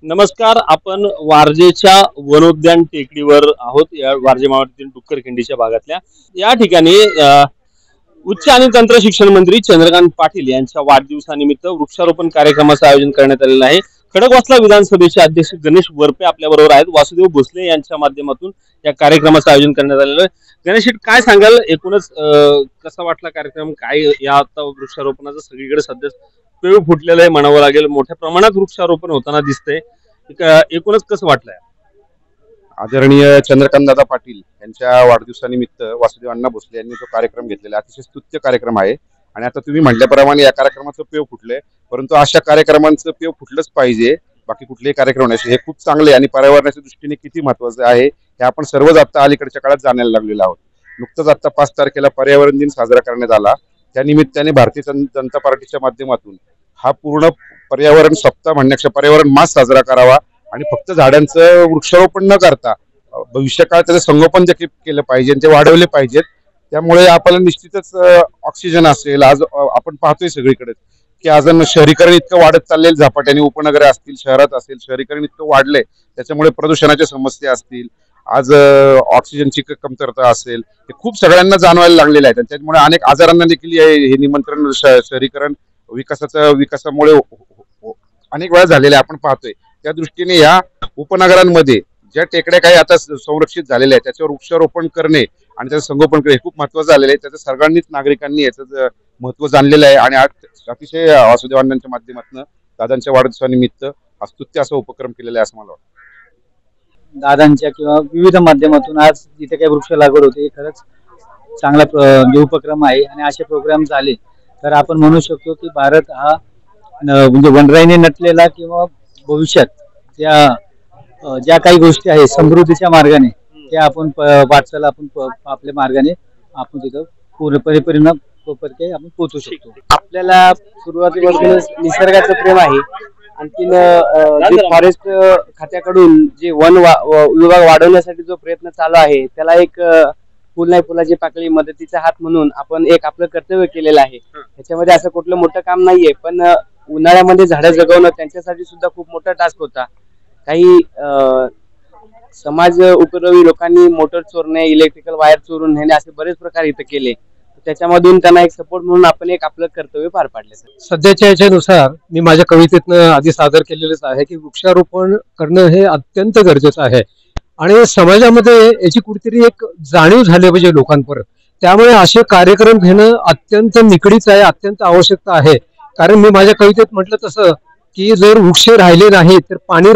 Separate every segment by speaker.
Speaker 1: नमस्कार. आपण वारजेच्या वनोद्यान टेकडीवर आहोत. या वारजे मावळातील डुक्करखिंडीच्या भागातल्या या ठिकाणी उच्च आणि तंत्र शिक्षण मंत्री चंद्रकांत पाटील यांच्या वाढदिवसानिमित्त वृक्षारोपण कार्यक्रमाचं आयोजन करण्यात आलेलं आहे. खडकवासला विधानसभेचे अध्यक्ष गणेश वरपे आपल्या बरोबर आहेत. वासुदेव भोसले यांच्या माध्यमातून या कार्यक्रमाचं आयोजन करण्यात आलेलं आहे. गणेश, काय सांगाल? एकूणच कसा वाटला कार्यक्रम? काय या आता वृक्षारोपणाचं सगळीकडे सध्या पेव फुटलेलं आहे म्हणावं लागेल. मोठ्या प्रमाणात वृक्षारोपण होताना दिसतंय. एकूणच कसं वाटलंय?
Speaker 2: आदरणीय चंद्रकांतदादा पाटील यांच्या वाढदिवसानिमित्त वासुदेव अण्णा भोसले यांनी जो कार्यक्रम घेतलेला अतिशय स्तुत्य कार्यक्रम आहे. आणि आता तुम्ही म्हटल्याप्रमाणे या कार्यक्रमाचं पेव फुटलंय, परंतु अशा कार्यक्रमांचं पेव फुटलंच पाहिजे. बाकी कुठलेही कार्यक्रम नाही, हे खूप चांगले आणि पर्यावरणाच्या दृष्टीने किती महत्वाचं आहे हे आपण सर्वच आता अलीकडच्या काळात जाणायला लागलेलो आहोत. नुकतंच आता 5 तारखेला पर्यावरण दिन साजरा करण्यात आला. त्या निमित्ताने भारतीय जनता पार्टीच्या माध्यमातून हा पूर्ण पर्यावरण सप्ताह म्हणण्यापेक्षा पर्यावरण मास साजरा करावा आणि फक्त झाडांचं वृक्षारोपण न करता भविष्यकाळात त्याचं संगोपन देखील केलं पाहिजे, ते वाढवले पाहिजेत. त्यामुळे आपल्याला निश्चितच ऑक्सिजन असेल. आज आपण पाहतोय सगळीकडे की अजून शहरीकरण इतकं वाढत चाललेलं झपाट्याने, उपनगरे असतील, शहरात असेल, शहरीकरण इतकं वाढलंय, त्याच्यामुळे प्रदूषणाच्या समस्या असतील, आज ऑक्सिजनची कमतरता असेल, हे खूप सगळ्यांना जाणवायला लागलेलं आहे. त्याच्यामुळे अनेक आजारांना देखील हे निमंत्रण शहरीकरण विकासामुळे अनेक वेळा झालेले आपण पाहतोय. त्या दृष्टीने या उपनगरांमध्ये ज्या टेकड्या काही आता संरक्षित झालेल्या आहेत त्याच्यावर वृक्षारोपण करणे आणि त्याचं संगोपन करणे हे खूप महत्वाचं झालेलं आहे. त्याचं सर्वांनीच नागरिकांनी याचं महत्व जाणलेलं आहे. आणि आज अतिशय वासुदेव अण्णांच्या माध्यमातून दादांच्या वाढदिवसानिमित्त स्तुत्य असा उपक्रम केलेला आहे असं मला वाटतं.
Speaker 3: दादांच्या किंवा विविध माध्यमातून आज जिथे काही वृक्ष लागवड होते खरंच चांगला उपक्रम आहे. आणि असे प्रोग्राम झाले तर आपण म्हणू शकतो की भारत हा म्हणजे वनराईने नटलेला किंवा भविष्यात ज्या काही गोष्टी आहेत समृद्धीच्या मार्गाने त्या आपण वाटचाल आपण आपल्या मार्गाने आपण तिथं पूर्णपणे आपण पोहोचू शकतो.
Speaker 4: आपल्याला सुरुवातीपासून निसर्गाचं प्रेम आहे. आणखीन जे फॉरेस्ट खात्याकडून जे वन विभाग वाढवण्यासाठी जो प्रयत्न चालू आहे त्याला एक फुल नाही फुलाची पाकळी मदतीचा हात म्हणून आपण एक आपलं कर्तव्य केलेलं आहे. त्याच्यामध्ये असं कुठलं मोठं काम नाहीये, पण उन्हाळ्यामध्ये झाडं जगवणं त्यांच्यासाठी सुद्धा खूप मोठा टास्क होता. काही समाज उपद्रवी लोकांनी मोटर चोरणे, इलेक्ट्रिकल वायर चोरून नेणे असे बरेच प्रकार इथं केले. त्याच्यामधून त्यांना एक सपोर्ट म्हणून आपण एक आपलं कर्तव्य पार पाडले.
Speaker 5: सध्याच्या याच्यानुसार मी माझ्या कवितेतनं आधी सादर केलेलंच आहे की वृक्षारोपण करणं हे अत्यंत गरजेचं आहे आणि समाजामध्ये याची कुठेतरी एक जाणीव झाली पाहिजे लोकांपर्यंत. त्यामुळे असे कार्यक्रम घेणं अत्यंत निकडीच आहे, अत्यंत आवश्यकता आहे. कारण मी माझ्या कवितेत म्हटलं तसं की जर वृक्ष राहिले नाही तर पाणी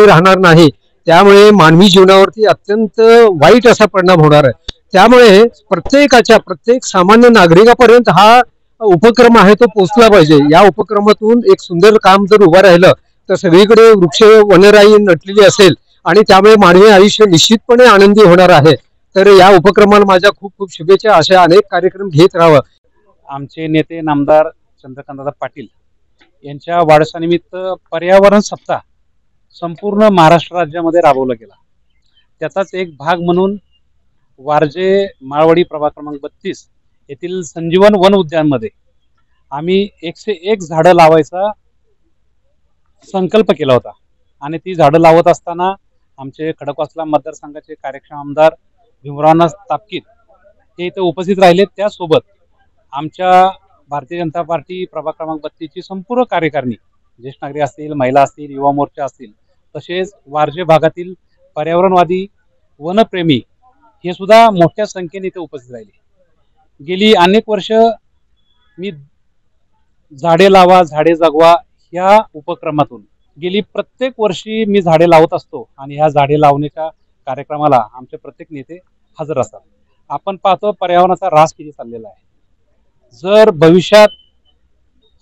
Speaker 5: राहणार नाही. त्यामुळे मानवी जीवनावरती अत्यंत वाईट असा परिणाम होणार आहे. त्यामुळे प्रत्येक सामान्य नागरिकापर्यंत हा उपक्रम आहे तो पोहोचला पाहिजे. या उपक्रमातून एक सुंदर काम जर उभं राहिलं तर सगळीकडे वृक्ष वनराई नटलेली असेल आणि त्यामुळे मानवी आयुष्य निश्चितपणे आनंदी होणार आहे. तर या उपक्रमाला माझ्या खूप खूप शुभेच्छा. असे अनेक कार्यक्रम घेत राहावं.
Speaker 3: आमचे नेते नामदार चंद्रकांतदादा पाटील यांच्या वाढदिवसानिमित्त पर्यावरण सप्ताह संपूर्ण महाराष्ट्र राज्यामध्ये राबवला गेला. त्याचाच एक भाग म्हणून वारजे माळवाडी प्रभाग क्रमांक 32 येथील संजीवन वन उद्यानमध्ये आम्ही 101 झाडं लावायचा संकल्प केला होता. आणि ती झाडं लावत असताना आमचे खडकवासला मतदारसंघाचे कार्यक्षम आमदार भीमराव तापकीर हे इथे उपस्थित राहिले. त्यासोबत आमच्या भारतीय जनता पार्टी प्रभाग क्रमांक 32 ची संपूर्ण कार्यकारिणी, ज्येष्ठ नागरिक असतील, महिला असतील, युवा मोर्चा असतील, तसेच वारजे भागातील पर्यावरणवादी, वनप्रेमी हे सुद्धा मोठ्या संख्येने इथे उपस्थित राहिले. गेली अनेक वर्ष मी झाडे लावा झाडे जगवा ह्या उपक्रमातून गेली प्रत्येक वर्षी मी झाडे लावत असतो आणि ह्या झाडे लावण्याच्या कार्यक्रमाला आमचे प्रत्येक नेते हजर असतात. आपण पाहतो पर्यावरणाचा ऱ्हास किती चाललेला आहे. जर भविष्यात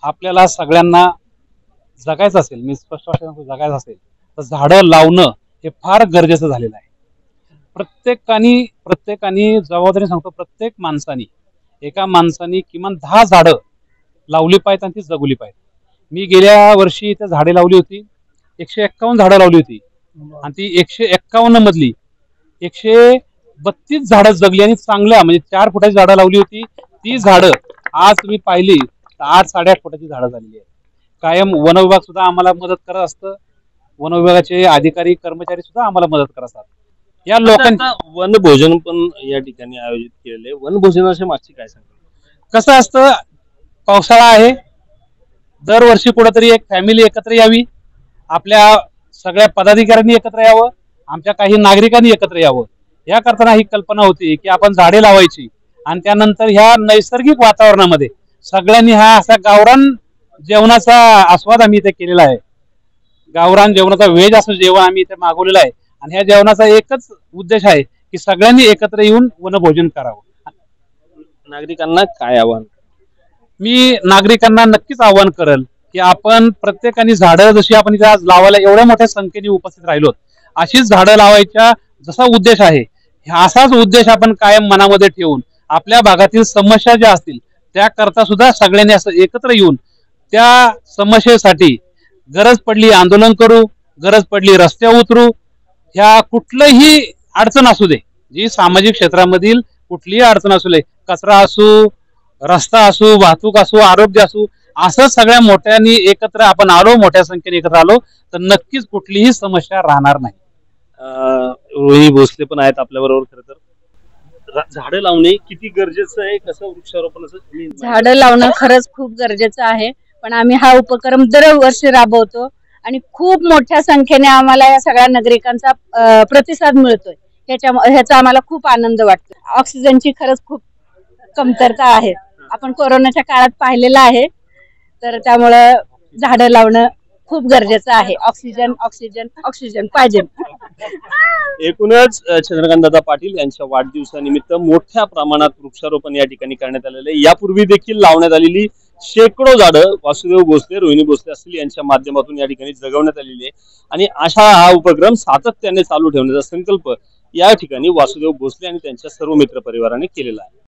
Speaker 3: आपल्याला सगळ्यांना जगायचं असेल, मी स्पष्ट जगायचं असेल तर झाडं लावणं हे फार गरजेचं झालेलं आहे. प्रत्येकाने जबाबदारी सांगतो, प्रत्येक एका माणसाने किमान 10 झाडं लावली पाहिजेत आणि ती जगवली पाहिजेत. मी गेल्या वर्षी इथे झाडे लावली होती, 151 झाडं लावली होती आणि ती 151 मधली 132 झाडं जगली आणि चांगल्या म्हणजे 4 फुटाची झाडं लावली होती. ती झाडं आज तुम्ही पाहिली तर 8-8.5 फुटाची झाडं झालेली आहेत. कायम वन विभाग सुद्धा आम्हाला मदत करत असतं. वन विभागाचे अधिकारी कर्मचारी सुद्धा आम्हाला मदत करतात. या लोकांना
Speaker 1: आता वनभोजन पण या ठिकाणी आयोजित केलेले. वनभोजनाच्या मागची काय सांगता?
Speaker 3: कसं असतं, पावसाळा आहे, दरवर्षी कुठेतरी एक फॅमिली एकत्र यावी, आपल्या सगळ्या पदाधिकाऱ्यांनी एकत्र यावं, आमच्या काही नागरिकांनी एकत्र यावं. या करताना ही कल्पना होती की आपण झाडे लावायची आणि त्यानंतर ह्या नैसर्गिक वातावरणामध्ये सगळ्यांनी हा असा गावरान जेवणाचा आस्वाद आम्ही इथे केलेला आहे. गावरान जेवणाचा व्हेज असं जेवण आम्ही इथे मागवलेलं आहे आणि ह्या जेवणाचा एकच उद्देश आहे की सगळ्यांनी एकत्र येऊन वनभोजन करावं.
Speaker 1: नागरिकांना काय आव्हान?
Speaker 3: मी नागरिकांना नक्कीच आवाहन करेल की आपण प्रत्येकाने झाडं जशी आपण इथे आज लावायला एवढ्या मोठ्या संख्येने उपस्थित राहिलोत, अशीच झाडं लावायच्या जसा उद्देश आहे, असाच उद्देश आपण कायम मनामध्ये ठेवून आपल्या भागातील समस्या ज्या असतील त्याकरता सुद्धा सगळ्यांनी असं एकत्र येऊन त्या समस्येसाठी गरज पडली आंदोलन करू, गरज पडली रस्त्यावर उतरू. ह्या कुठलंही अडचण असू दे, जी सामाजिक क्षेत्रामधील कुठलीही अडचण असू दे, कचरा असू, रस्ता असू, वाहतूक असू, आरोग्य असू, असं सगळ्या मोठ्यांनी एकत्र आपण आलो, मोठ्या संख्येने एकत्र आलो तर नक्कीच कुठलीही समस्या राहणार नाही.
Speaker 1: रोहिणी भोसले पण आहेत आपल्या बरोबर. खरं तर झाडं लावणे किती गरजेचं आहे, कसं वृक्षारोपणाचं
Speaker 6: झाडं लावणं खरंच खूप गरजेचं आहे. पण आम्ही हा उपक्रम दरवर्षी राबवतो आणि खूप मोठ्या संख्येने आम्हाला या सगळ्या नागरिकांचा प्रतिसाद मिळतोय. ह्याचा आम्हाला खूप आनंद वाटतो. ऑक्सिजनची खरंच खूप कमतरता आहे, आपण कोरोनाच्या काळात पाहिलेलं आहे. तर त्यामुळं झाडं लावणं खूप गरजेचं आहे. ऑक्सिजन ऑक्सिजन ऑक्सिजन पाहिजे.
Speaker 1: एकूणच चंद्रकांतदादा पाटील यांच्या वाढदिवसानिमित्त मोठ्या प्रमाणात वृक्षारोपण या ठिकाणी करण्यात आलेलं आहे. यापूर्वी देखील लावण्यात आलेली शेकडो झाडं वासुदेव भोसले, रोहिणी भोसले असतील यांच्या माध्यमातून या ठिकाणी जगवण्यात आलेली आहे आणि अशा हा उपक्रम सातत्याने चालू ठेवण्याचा संकल्प या ठिकाणी वासुदेव भोसले आणि त्यांच्या सर्व मित्र परिवाराने केलेला आहे.